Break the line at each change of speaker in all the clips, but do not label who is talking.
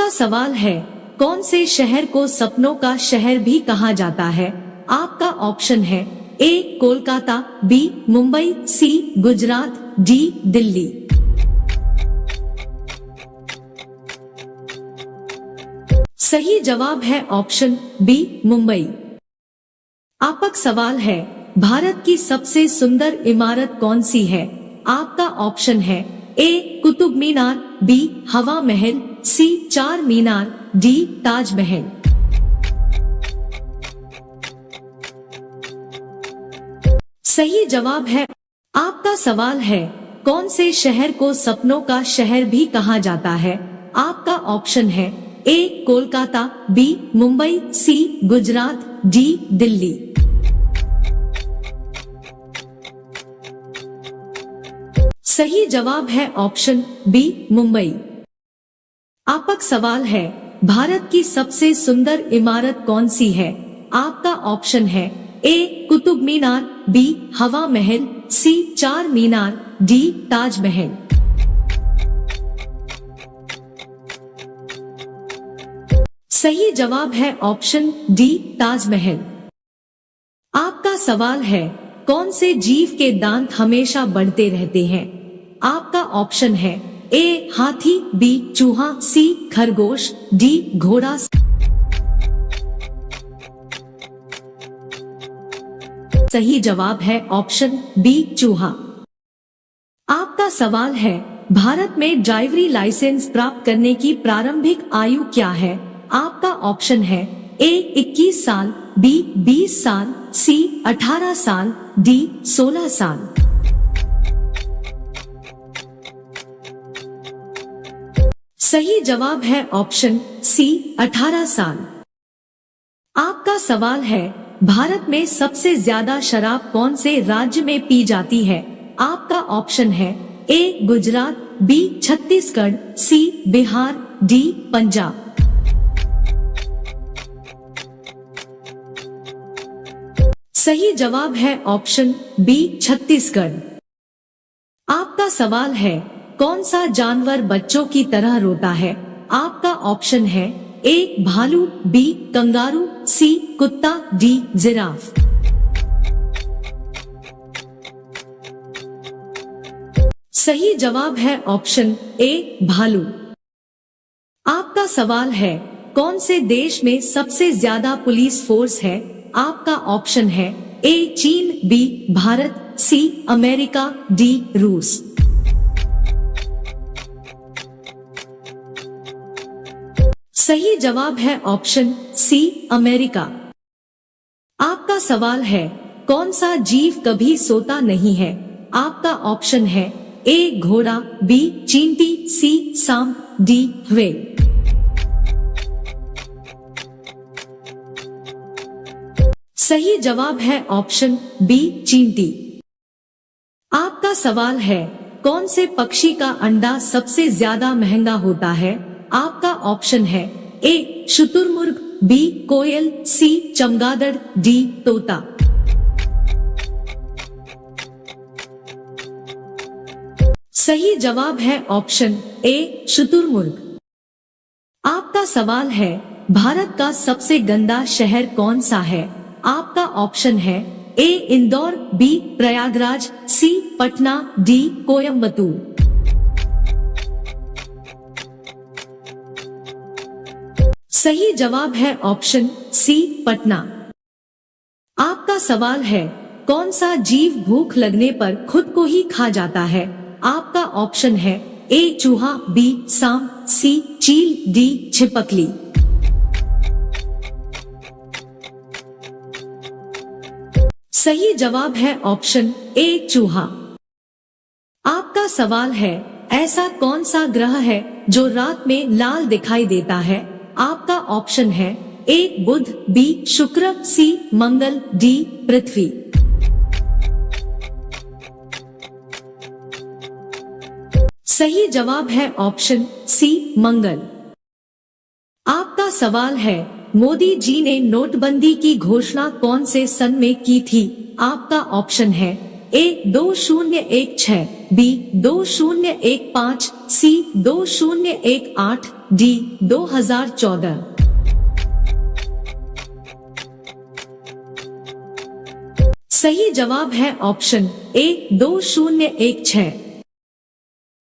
आपका सवाल है, कौन से शहर को सपनों का शहर भी कहा जाता है? आपका ऑप्शन है ए कोलकाता, बी मुंबई, सी गुजरात, डी दिल्ली। सही जवाब है ऑप्शन बी मुंबई। आपका सवाल है, भारत की सबसे सुंदर इमारत कौन सी है? आपका ऑप्शन है ए कुतुब मीनार, बी हवा महल, सी चार मीनार, डी ताजमहल। सही जवाब है। आपका सवाल है, कौन से शहर को सपनों का शहर भी कहा जाता है? आपका ऑप्शन है ए कोलकाता, बी मुंबई, सी गुजरात, डी दिल्ली। सही जवाब है ऑप्शन बी मुंबई। आपका सवाल है, भारत की सबसे सुंदर इमारत कौन सी है? आपका ऑप्शन है ए कुतुब मीनार, बी हवा महल, सी चार मीनार, डी ताजमहल। सही जवाब है ऑप्शन डी ताजमहल। आपका सवाल है, कौन से जीव के दांत हमेशा बढ़ते रहते हैं? आपका ऑप्शन है ए हाथी, बी चूहा, सी खरगोश, डी घोड़ा। सही जवाब है ऑप्शन बी चूहा। आपका सवाल है, भारत में ड्राइवरी लाइसेंस प्राप्त करने की प्रारंभिक आयु क्या है? आपका ऑप्शन है ए 21 साल, बी 20 साल, सी 18 साल, डी 16 साल। सही जवाब है ऑप्शन सी 18 साल। आपका सवाल है, भारत में सबसे ज्यादा शराब कौन से राज्य में पी जाती है? आपका ऑप्शन है ए गुजरात, बी छत्तीसगढ़, सी बिहार, डी पंजाब। सही जवाब है ऑप्शन बी छत्तीसगढ़। आपका सवाल है, कौन सा जानवर बच्चों की तरह रोता है? आपका ऑप्शन है ए भालू, बी कंगारू, सी कुत्ता, डी जिराफ। सही जवाब है ऑप्शन ए भालू। आपका सवाल है, कौन से देश में सबसे ज्यादा पुलिस फोर्स है? आपका ऑप्शन है ए चीन, B Bharat, C America, D रूस। सही जवाब है ऑप्शन सी अमेरिका। आपका सवाल है, कौन सा जीव कभी सोता नहीं है? आपका ऑप्शन है ए घोड़ा, बी चींटी, सी सांप, डी व्हेल। सही जवाब है ऑप्शन बी चींटी। आपका सवाल है, कौन से पक्षी का अंडा सबसे ज्यादा महंगा होता है? आपका ऑप्शन है ए शुतुरमुर्ग, बी कोयल, सी चमगादड़, डी तोता। सही जवाब है ऑप्शन ए शुतुरमुर्ग। आपका सवाल है, भारत का सबसे गंदा शहर कौन सा है? आपका ऑप्शन है ए इंदौर, बी प्रयागराज, सी पटना, डी कोयम्बतूर। सही जवाब है ऑप्शन सी पटना। आपका सवाल है, कौन सा जीव भूख लगने पर खुद को ही खा जाता है? आपका ऑप्शन है ए चूहा, बी सांप, सी चील, डी छिपकली। सही जवाब है ऑप्शन ए चूहा। आपका सवाल है, ऐसा कौन सा ग्रह है जो रात में लाल दिखाई देता है? आपका ऑप्शन है ए बुध, बी शुक्र, सी मंगल, डी पृथ्वी। सही जवाब है ऑप्शन सी मंगल। आपका सवाल है, मोदी जी ने नोटबंदी की घोषणा कौन से सन में की थी? आपका ऑप्शन है ए 2016, बी 2015, सी 2018, डी 2014। सही जवाब है ऑप्शन ए 2016।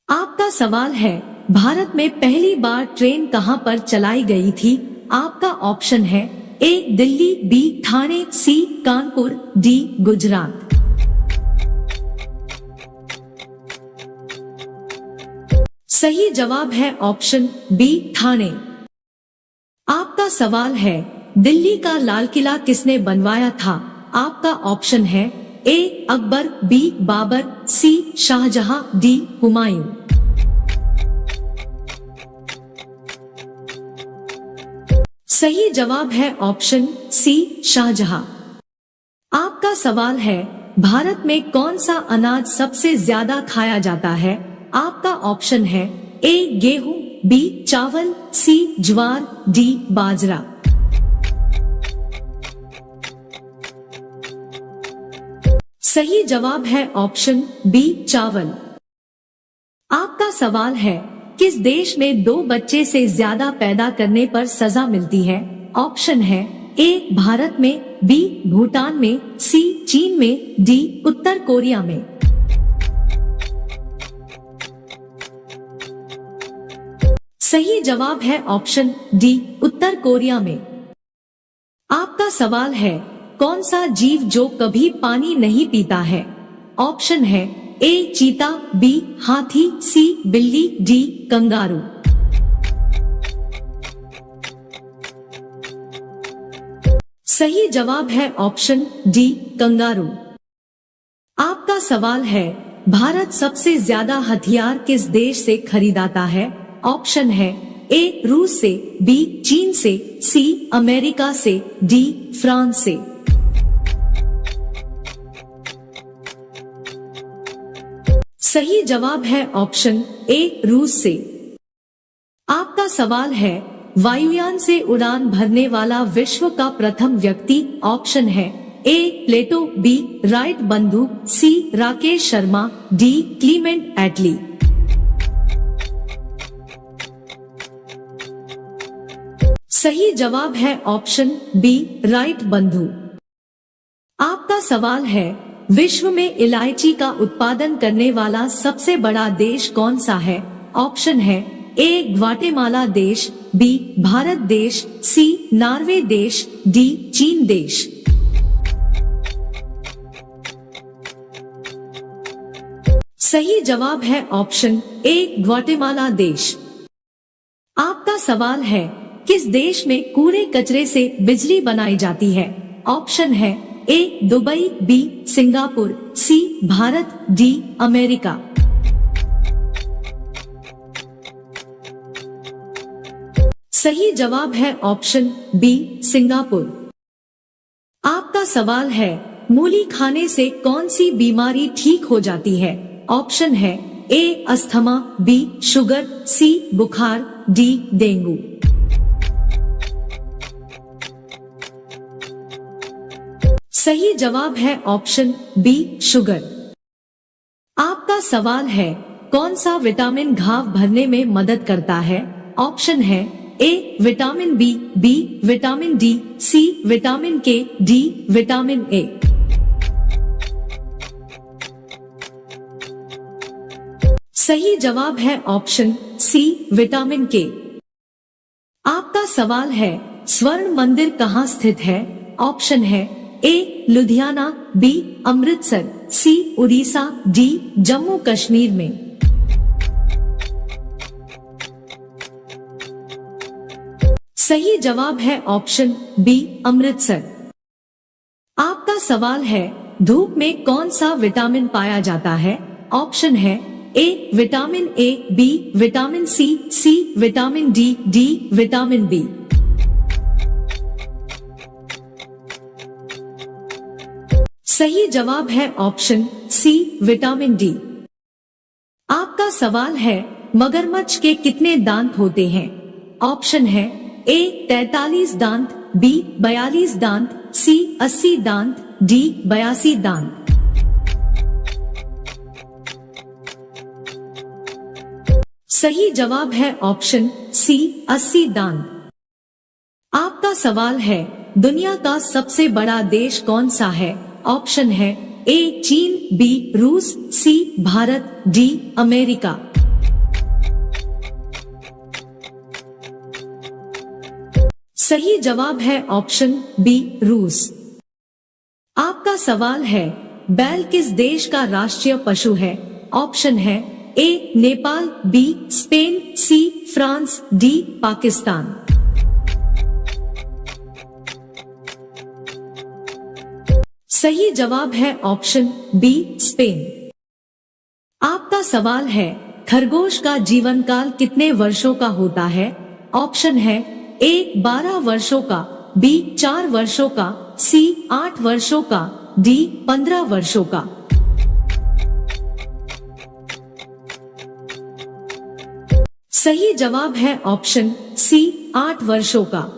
आपका सवाल है भारत में पहली बार ट्रेन कहां पर चलाई गई थी? आपका ऑप्शन है ए दिल्ली, बी ठाणे, सी कानपुर, डी गुजरात। सही जवाब है ऑप्शन बी ठाणे। आपका सवाल है दिल्ली का लाल किला किसने बनवाया था? आपका ऑप्शन है ए अकबर, बी बाबर, सी शाहजहां, डी हुमायूं। सही जवाब है ऑप्शन सी शाहजहां। आपका सवाल है भारत में कौन सा अनाज सबसे ज्यादा खाया जाता है? आपका ऑप्शन है ए गेहूं, बी चावल, सी ज्वार, डी बाजरा। सही जवाब है ऑप्शन बी चावल। आपका सवाल है किस देश में 2 बच्चे से ज्यादा पैदा करने पर सजा मिलती है? ऑप्शन है ए भारत में, बी भूटान में, सी चीन में, डी उत्तर कोरिया में। सही जवाब है ऑप्शन डी उत्तर कोरिया में। आपका सवाल है कौन सा जीव जो कभी पानी नहीं पीता है? ऑप्शन है ए चीता, बी हाथी, सी बिल्ली, डी कंगारू। सही जवाब है ऑप्शन डी कंगारू। आपका सवाल है भारत सबसे ज्यादा हथियार किस देश से खरीदाता है? ऑप्शन है ए रूस से, बी चीन से, सी अमेरिका से, डी फ्रांस से। सही जवाब है ऑप्शन ए रूस से। आपका सवाल है वायुयान से उड़ान भरने वाला विश्व का प्रथम व्यक्ति? ऑप्शन है ए प्लेटो, बी राइट बंधु, सी राकेश शर्मा, डी क्लीमेंट एटली। सही जवाब है ऑप्शन बी राइट बंधु। आपका सवाल है विश्व में इलायची का उत्पादन करने वाला सबसे बड़ा देश कौन सा है? ऑप्शन है ए ग्वाटेमाला देश, बी भारत देश, सी नॉर्वे देश, डी चीन देश। सही जवाब है ऑप्शन ए ग्वाटेमाला देश। आपका सवाल है किस देश में कूड़े कचरे से बिजली बनाई जाती है? ऑप्शन है ए दुबई, बी सिंगापुर, सी भारत, डी अमेरिका। सही जवाब है ऑप्शन बी सिंगापुर। आपका सवाल है मूली खाने से कौन सी बीमारी ठीक हो जाती है? ऑप्शन है ए अस्थमा, बी शुगर, सी बुखार, डी डेंगू। सही जवाब है ऑप्शन बी शुगर। आपका सवाल है कौन सा विटामिन घाव भरने में मदद करता है? ऑप्शन है A vitamin B, B vitamin D, C vitamin K, D vitamin A. सही जवाब है ऑप्शन सी विटामिन के। आपका सवाल है स्वर्ण मंदिर कहाँ स्थित है? ऑप्शन है ए लुधियाना, बी अमृतसर, सी उड़ीसा, डी जम्मू कश्मीर में। सही जवाब है ऑप्शन बी अमृतसर। आपका सवाल है धूप में कौन सा विटामिन पाया जाता है? ऑप्शन है A vitamin A, B vitamin C, C vitamin D, D vitamin B. सही जवाब है ऑप्शन सी विटामिन डी। आपका सवाल है मगरमच्छ के कितने दांत होते हैं? ऑप्शन है ए 43 दांत, बी 42 दांत, सी 80 दांत, डी 82 दांत। सही जवाब है ऑप्शन सी 80 दांत। आपका सवाल है, दुनिया का सबसे बड़ा देश कौन सा है? ऑप्शन है ए चीन, बी रूस, सी भारत, डी अमेरिका। सही जवाब है ऑप्शन बी रूस। आपका सवाल है, बैल किस देश का राष्ट्रीय पशु है? ऑप्शन है A Nepal, B Spain, C France, D Pakistan. सही जवाब है ऑप्शन बी स्पेन। आपका सवाल है, खरगोश का जीवन काल कितने वर्षों का होता है? ऑप्शन है ए 12 वर्षों का, बी 4 वर्षों का, सी 8 वर्षों का, डी 15 वर्षों का। सही जवाब है ऑप्शन सी 8 वर्षों का।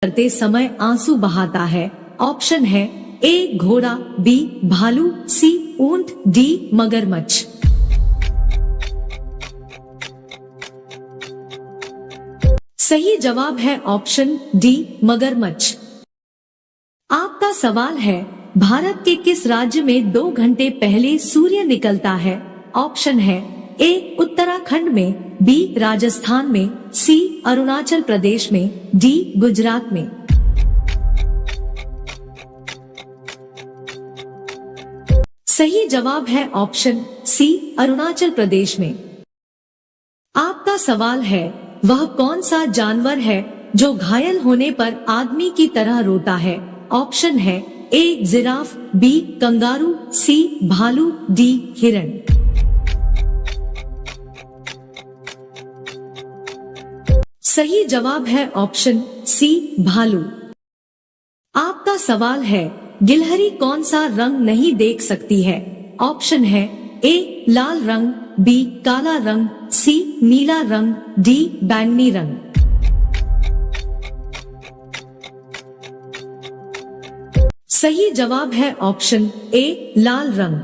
करते समय आंसू बहाता है? ऑप्शन है ए घोड़ा, बी भालू, सी ऊंट, डी मगरमच्छ। सही जवाब है ऑप्शन डी मगरमच्छ। आपका सवाल है, भारत के किस राज्य में 2 घंटे पहले सूर्य निकलता है? ऑप्शन है ए उत्तराखंड में, बी राजस्थान में, सी अरुणाचल प्रदेश में, डी गुजरात में। सही जवाब है ऑप्शन सी अरुणाचल प्रदेश में। आपका सवाल है, वह कौन सा जानवर है जो घायल होने पर आदमी की तरह रोता है? ऑप्शन है ए जिराफ, बी कंगारू, सी भालू, डी हिरण। सही जवाब है ऑप्शन सी भालू। आपका सवाल है, गिलहरी कौन सा रंग नहीं देख सकती है? ऑप्शन है ए लाल रंग, बी काला रंग, सी नीला रंग, डी बैंगनी रंग। सही जवाब है ऑप्शन ए लाल रंग।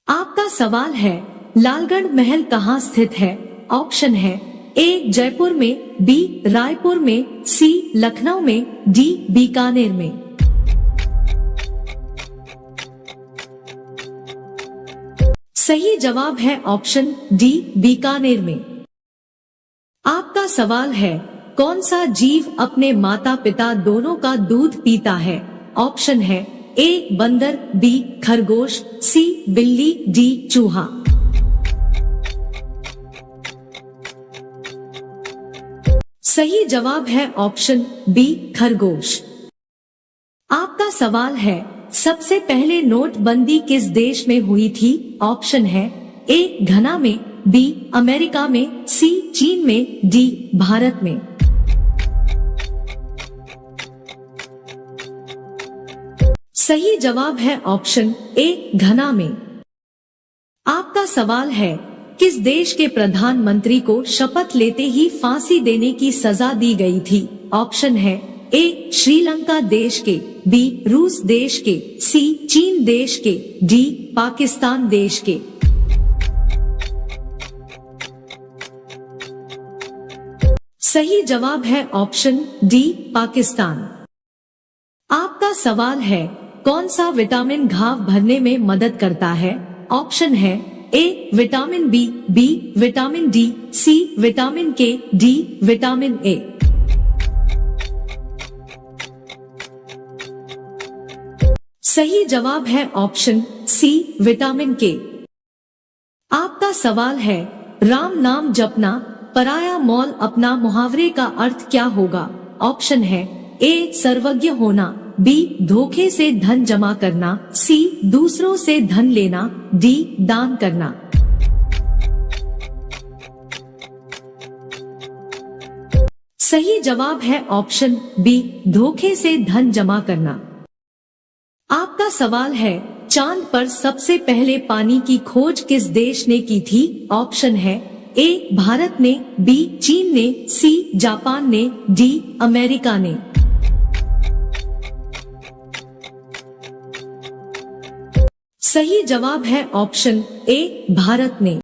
आपका सवाल है, लालगढ़ महल कहाँ स्थित है? ऑप्शन है ए जयपुर में, बी रायपुर में, सी लखनऊ में, डी बीकानेर में। सही जवाब है ऑप्शन डी बीकानेर में। आपका सवाल है, कौन सा जीव अपने माता पिता दोनों का दूध पीता है? ऑप्शन है ए बंदर, बी खरगोश, सी बिल्ली, डी चूहा। सही जवाब है ऑप्शन बी खरगोश। आपका सवाल है, सबसे पहले नोटबंदी किस देश में हुई थी? ऑप्शन है ए घना में, बी अमेरिका में, सी चीन में, डी भारत में। सही जवाब है ऑप्शन ए घना में। आपका सवाल है, किस देश के प्रधानमंत्री को शपथ लेते ही फांसी देने की सजा दी गई थी? ऑप्शन है ए श्रीलंका देश के, बी रूस देश के, सी चीन देश के, डी पाकिस्तान देश के। सही जवाब है ऑप्शन डी पाकिस्तान। आपका सवाल है, कौन सा विटामिन घाव भरने में मदद करता है? ऑप्शन है A vitamin B, B vitamin D, C vitamin K, D vitamin A. सही जवाब है ऑप्शन सी विटामिन के। आपका सवाल है, राम नाम जपना पराया मौल अपना मुहावरे का अर्थ क्या होगा? ऑप्शन है ए सर्वज्ञ होना, बी धोखे से धन जमा करना, सी दूसरों से धन लेना, डी दान करना। सही जवाब है ऑप्शन बी, धोखे से धन जमा करना। आपका सवाल है, चांद पर सबसे पहले पानी की खोज किस देश ने की थी? ऑप्शन है ए भारत ने, बी चीन ने, सी जापान ने, डी अमेरिका ने। सही जवाब है ऑप्शन ए भारत ने।